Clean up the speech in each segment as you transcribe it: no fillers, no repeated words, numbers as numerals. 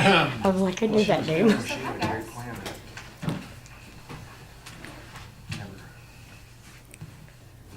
I was like, I knew that name. She was a great planner. Never.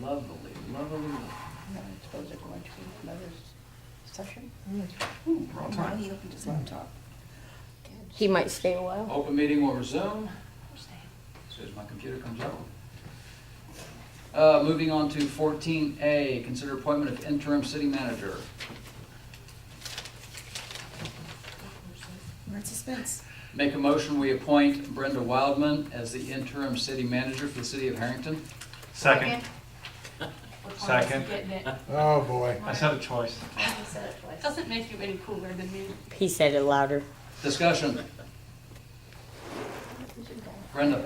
Lovely, lovely. I suppose they're going to another session. Ooh, wrong Now time. he opened his laptop. He might stay a while. Open meeting will resume as soon as my computer comes up. Moving on to 14A, consider appointment of interim city manager. We're in suspense. Make a motion, we appoint Brenda Wildman as the interim city manager for the city of Herington. Second. Second. Getting it. Oh, boy. I said a choice. He said it twice. Doesn't make you any cooler than me. He said it louder. Discussion. Brenda.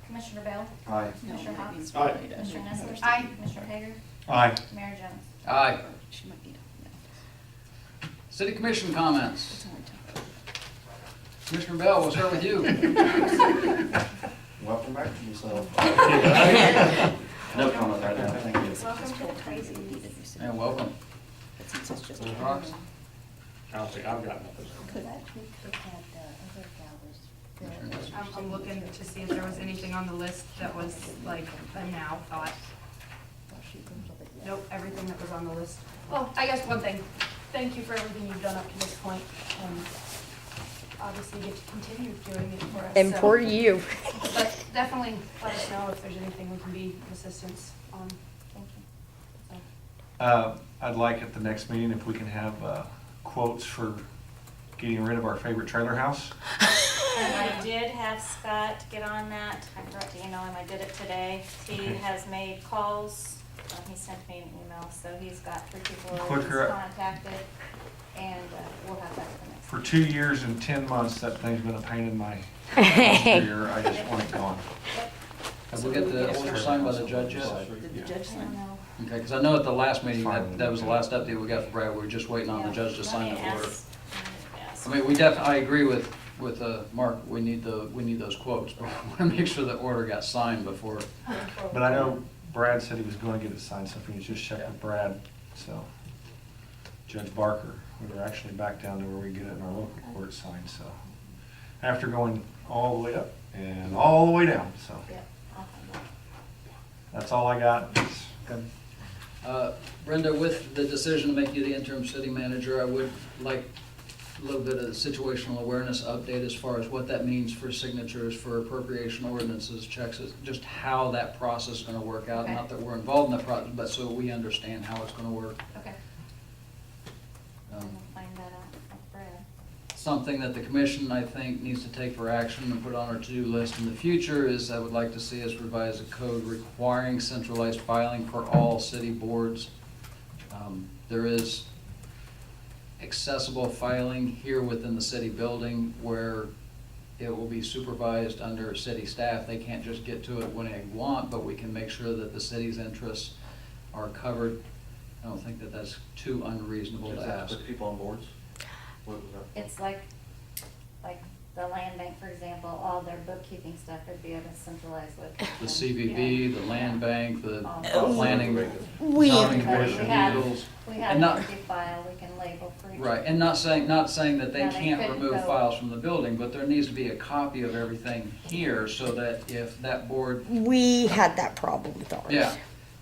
Commissioner Bell? Aye. Commissioner Hawks? Aye. Commissioner Nessler? Aye. Commissioner Hager? Aye. Mayor Jones? Aye. She might need a, no. City commission comments. It's only tough. Commissioner Bell, we'll start with you. Welcome back to yourself. No comment right now, thank you. Welcome to the crazy And welcome. But since it's just. Those rocks. I don't think I've got nothing. Could actually, could have the other gallows. I'm looking to see if there was anything on the list that was like a now thought. Well, she comes up at- Nope, everything that was on the list. Well, I guess one thing, thank you for everything you've done up to this point, and obviously you get to continue doing it for us. And so- for you. But definitely let us know if there's anything we can be of assistance on. Thank you. So, I'd like at the next meeting if we can have quotes for getting rid of our favorite trailer house. And I did have Scott get on that. I forgot to email him. I did it today. He Okay. has made calls. He sent me an email, so he's got 3 people he's Quicker- contacted. And we'll have that for the next. For 2 years and 10 months, that thing's been a pain in my ear. I just want it gone. Have we got the order signed by the judge yet? Did the judge I don't sign? know. Okay, because I know at the last meeting, that was the last update we got from Brad, we were just waiting on the judge to sign the order. I mean, I agree with Mark, we need those quotes, but we want to make sure the order got signed before. But I know Brad said he was going to get it signed, so if we can just check with Brad, so. Judge Barker, we were actually back down to where we get it in our local court signed, so. After going all the way up and all the way down, so. Yeah, I'll find out. That's all I got. Good. Brenda, with the decision to make you the interim city manager, I would like a little bit of situational awareness update as far as what that means for signatures, for appropriation ordinances, checks, just how that process is going to work out. Okay. Not that we're involved in that process, but so we understand how it's going to work. Okay, Um, we'll find that out from Brad. Something that the commission, I think, needs to take for action and put on our to-do list in the future is I would like to see us revise a code requiring centralized filing for all city boards. There is accessible filing here within the city building where it will be supervised under city staff. They can't just get to it when they want, but we can make sure that the city's interests are covered. I don't think that that's too unreasonable Does to that ask. put people on boards? What was that? It's like the land bank, for example, all their bookkeeping stuff would be at a centralized location. The CVB, the land bank, the Oh. planning, We, zoning But commission, we have- Eagles. We And have an not- empty file we can label for each. Right, and not saying that they Yeah, they can't couldn't remove go- files from the building, but there needs to be a copy of everything here so that if that board, we had that problem with ours. yeah,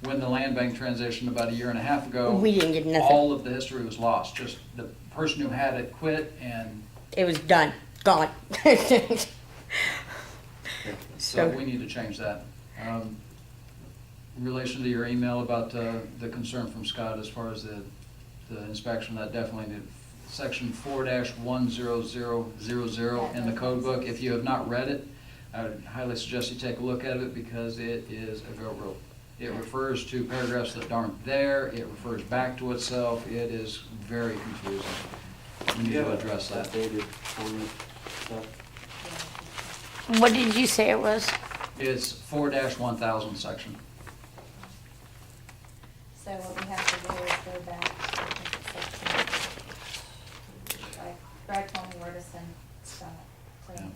when the land bank transitioned about a year and a half ago, We didn't get nothing. all of the history was lost. Just the person who had it quit and It was done, gone. so we need to change that. In relation to your email about the concern from Scott as far as the inspection, that definitely did. Section 4-10000 in the code book, if you have not read it, I would highly suggest you take a look at it because it is a goat rope. It refers to paragraphs that aren't there, it refers back to itself, it is very confusing. We need to address that. Updated ordinance stuff. What did you say it was? It's 4-1000 section. So what we have to do is go back to section. Brad told me where to send stuff, clean,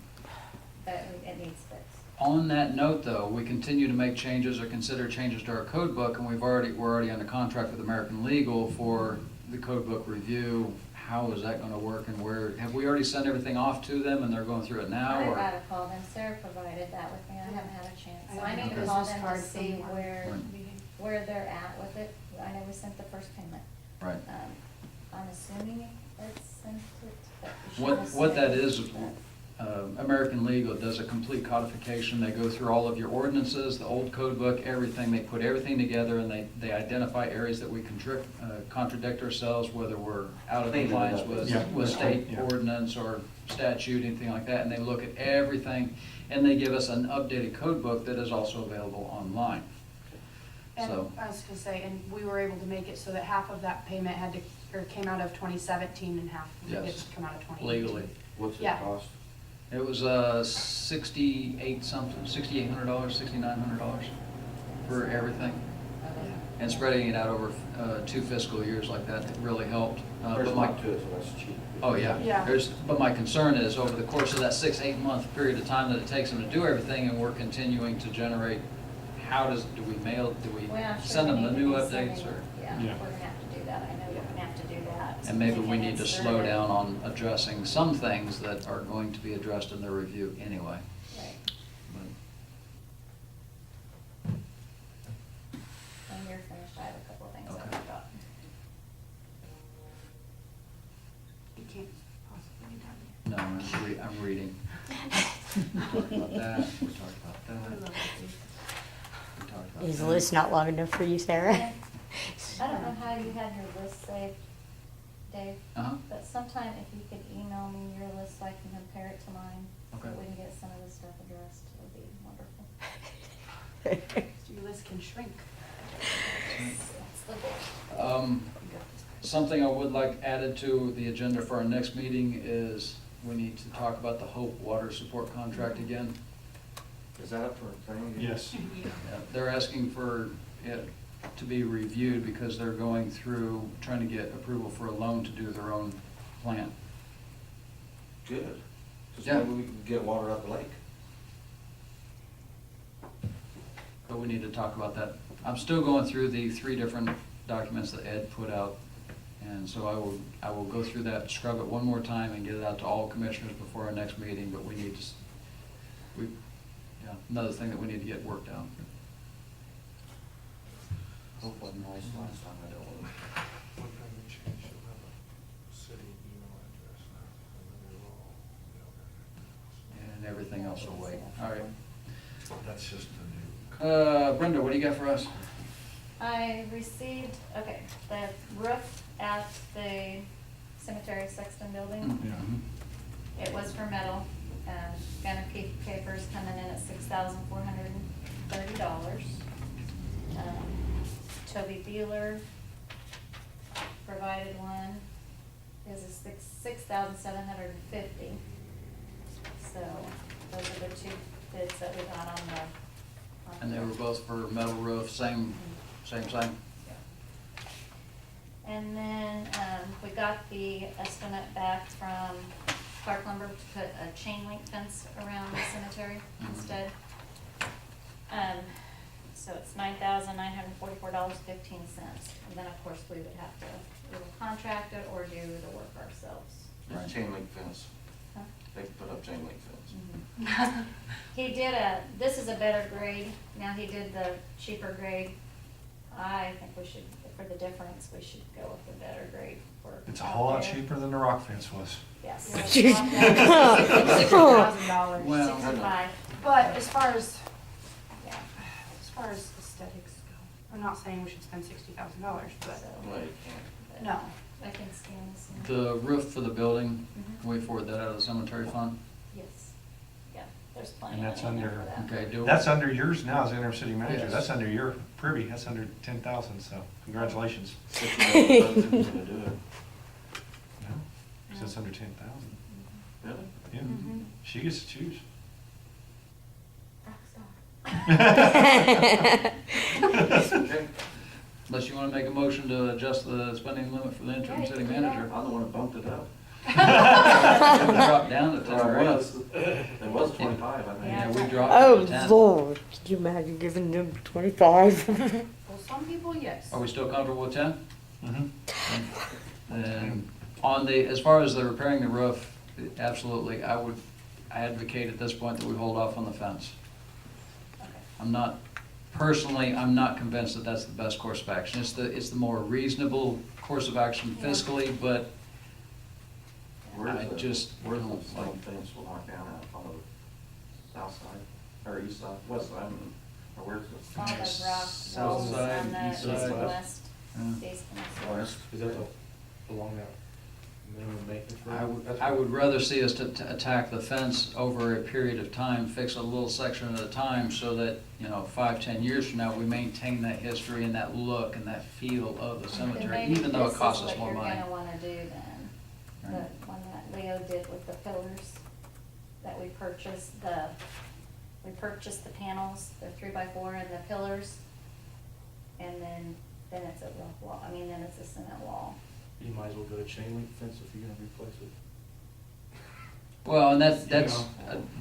but it needs fixed. On that note, though, we continue to make changes or consider changes to our code book, and we're already under contract with American Legal for the code book review, how is that gonna work and where, have we already sent everything off to them and they're going through it now, I or? gotta call them, Sarah provided that with me, I haven't had a chance, so I I need have to a call business them to card see from our where, meeting. where they're at with it. I know we sent the first payment. Right. I'm assuming it's sent it, but you should have What that sent it, is, but- American Legal does a complete codification. They go through all of your ordinances, the old code book, everything. They put everything together and they identify areas that we contradict ourselves, whether we're out of Clean it compliance up. with, Yeah. with state Yeah. ordinance or statute, anything like that. And they look at everything and they give us an updated code book that is also available online. And So, I was gonna say, and we were able to make it so that half of that payment had to, or came out of 2017 and half of it Yes. gets to come out of 2018. legally. What's it Yeah. cost? It was $68 something, $6,800, $6,900 for everything. And spreading it out over 2 fiscal years like that, it really helped. There's But a my, lot to it, so that's cheap. oh, yeah. Yeah. But my concern is over the course of that 6-8 month period of time that it takes them to do everything, and we're continuing to generate, do we mail, do we Well, I'm sure send we them the need to new be updates, sending- or? Yeah, Yeah. we're gonna have to do that, I know we're gonna have to do that. And maybe we can need to insert slow it. down on addressing some things that are going to be addressed in their review anyway. Right, But when you're finished, I have a couple of things I Okay. forgot. You can't possibly be done No, I'm reading. We talked about that, we talked about yet. I that, love it. we talked about Is the that. list not long enough for you, Sarah? I don't know how you had your list saved, Dave, Uh-huh, but sometime if you could email me your list so I can compare it to mine, so Okay. we can get some of this stuff addressed, it would be wonderful. Your list can shrink. That's the goal. You got this. Something I would like added to the agenda for our next meeting is we need to talk about the Hope Water Support Contract again. Is that up for thing? Yes. They're asking for it to be reviewed because they're going through, trying to get approval for a loan to do their own plant. Good. Just Yeah. maybe we can get water up the lake. But we need to talk about that. I'm still going through the 3 different documents that Ed put out. And so I will go through that, scrub it one more time and get it out to all commissioners before our next meeting, but we need to, another thing that we need to get worked out. Hope wasn't nice last time, I don't want One thing we changed, you'll have a city email address now, and then they're all, And everything else will wait. All right. that's just the new. Brenda, what do you got for us? I received, okay, the roof at the cemetery Sexton building. Mhm. It was for metal, Gunner Capers coming in at $6,430. Toby Beeler provided one, his is $6,750. So those are the 2 bids that we got on the. And they were both for metal roof, same. And then, we got the estimate back from Clark Lumber to put a chain link fence around the cemetery instead. So it's $9,944.15. And then, of course, we would have to either contract it or do the work ourselves. Right. it. Chain link fence. Huh? They can put up chain link fence. He did this is a better grade. Now he did the cheaper grade. I think we should, for the difference, we should go with the better grade for. It's a out whole lot there. cheaper than the rock fence was. Yes. $60,000. Well- 65, But as far as yeah. aesthetics go, I'm not saying we should spend $60,000, but So, No, you can't. but no. I can scan this in. The roof for the building, Mhm. can we forward that out of the cemetery fund? Yes, yeah, there's plenty And of that's money in there under- for that. Okay, do. That's under yours now as interim city manager. Yes. That's under your privy. That's under 10,000, so congratulations. If you know the president's gonna do it. No, 'cause that's under 10,000. Really? Yeah, Mhm. she gets to choose. Okay. Unless you wanna make a motion to adjust the spending limit for the interim Yeah, you city can do that. manager. I'm the one that bumped it up. It would drop down to 10 Well, grand. it was 25, I think. Yeah. Yeah, we dropped it Oh, to 10. Lord, could you imagine giving them 25? Well, some people, yes. Are we still comfortable with 10? Mhm. Then On the, as far as the repairing the roof, absolutely, I would advocate at this point that we hold off on the fence. I'm not, personally, I'm not convinced that that's the best course of action. It's the more reasonable course of action fiscally, but Where's I the- just Where's the don't stone like- fence will knock down at, on the south side, or east side, west side, I mean, or where's All the? those rock South walls side, on the east east side. and west, Yeah. east and west. Is that along that minimum maintenance road? I would rather see us to attack the fence over a period of time, fix a little section at a time, so that, 5, 10 years from now, we maintain that history and that look and that feel of the Then cemetery, maybe even though it this costs is us more what money. you're gonna wanna do then, the Right. one that Leo did with the pillars, that we purchased the panels, the 3x4 and the pillars, and then it's a rough wall, then it's a cement wall. You might as well go to chain link fence if you're gonna replace it. Well, and that's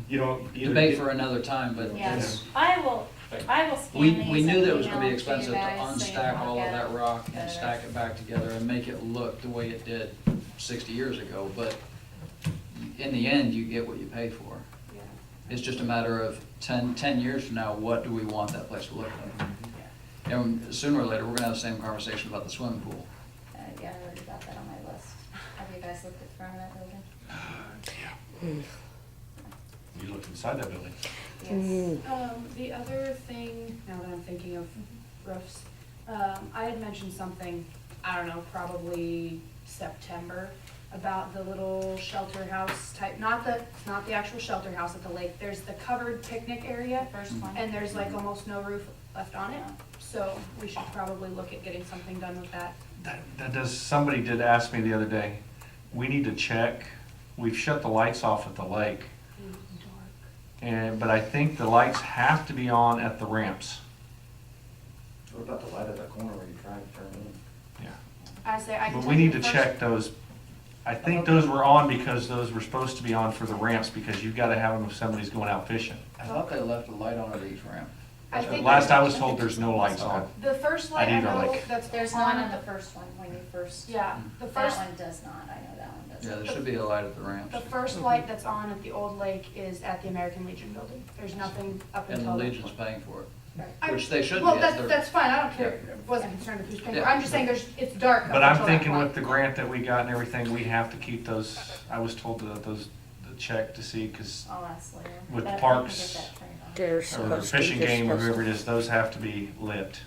You don't a either. debate get- for another time, but Yeah, it's, I will scan we these knew and that it was gonna be email expensive to you guys so you unstack can all look of at that it rock and better. stack it back together and make it look the way it did 60 years ago, but in the end, you get what you pay for. Yeah. It's just a matter of 10 years from now, what do we want that place to look like? And sooner or later, we're gonna have the same conversation about the swimming pool. Yeah, I already got that on my list. Have you guys looked at front of that building? You looked inside that building. Yes. The other thing, now that I'm thinking of roofs, I had mentioned something, I don't know, probably September, about the little shelter house type, not the actual shelter house at the lake. There's the covered picnic area, First one. and there's like almost no roof left on it. So we should probably look at getting something done with that. Somebody did ask me the other day, we need to check, we've shut the lights off at the lake, but I think the lights have to be on at the ramps. What about the light at that corner where you try to turn in? Yeah. I say, I can But tell we you need the to first- check those. I think those were on because those were supposed to be on for the ramps, because you've gotta have them if somebody's going out fishing. I thought they left a light on at each ramp. I think Last I was told, there's no lights on. the first light I I'd either know like- that's There's on one on at the first one, when you first. Yeah, the That first, one does not, I know that one does. Yeah, there should be a light at the ramps. the first light that's on at the old lake is at the American Legion building. There's nothing up And until. the Legion's paying for it, I- which they should be. Well, as they're- that's fine, I don't care, wasn't concerned with who's paying for it. Yeah. I'm just saying it's dark up But I'm until that thinking point. with the grant that we got and everything, we have to keep those, I was told the check to see, cause I'll ask later. With But I parks, can get that turned on. They're or the supposed to. fishing they're game or supposed whoever to. it is, those have to be lit.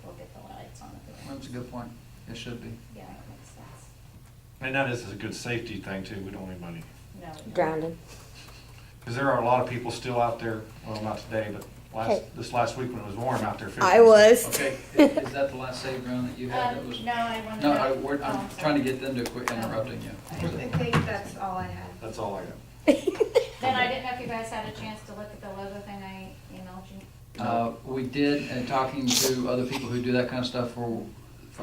We'll get the lights on it. That's a good point. It should be. Yeah, that makes sense. And that is a good safety thing too, we don't want anybody. No. we don't. Drowning. Cause there are a lot of people still out there, well, not today, but Hey. this last week when it was warm out there fishing. I was. Okay, is that the last save ground that you had that was? No, I wanted to. No, Oh, I'm sorry. trying to get them to quit interrupting you. I think that's all I had. That's all I got. Then I didn't know if you guys had a chance to look at the logo thing I emailed you. We did, and talking to other people who do that kind of stuff,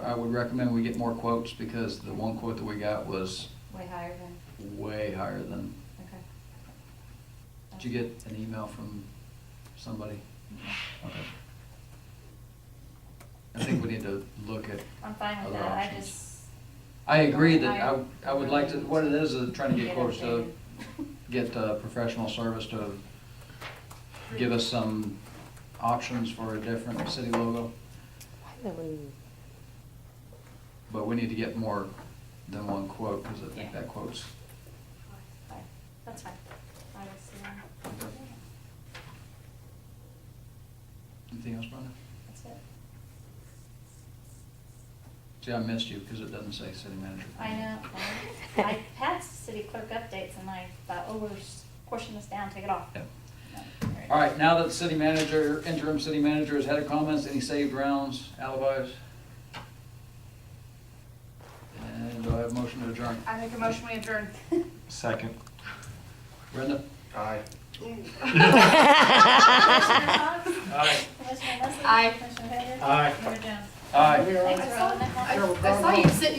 I would recommend we get more quotes, because the one quote that we got was Way higher than, way higher than, okay. did you get an email from somebody? Okay. I think we need to look at, I'm fine with Other that, I options. just. I agree that I would like to, what it is trying to get quotes to updated. get professional service to give us some options for a different city logo, That one- but we need to get more than one quote, because I think Yeah. that quote's. Fine. That's fine. I will see them. Anything else, Brenda? That's it. See, I missed you because it doesn't say city manager. I know. I had city clerk updates and I thought, oh, we're pushing this down, take it off. Yep. No, All right, now that the city manager, interim city manager has had comments, any saved rounds, alibis? And do I have a motion to adjourn? I make a motion, we adjourn. Second. Brenda? Aye. Commissioner Leslie? Aye. Commissioner Hager? Aye. Mayor Jones? Aye. Thanks for all that. I saw you sitting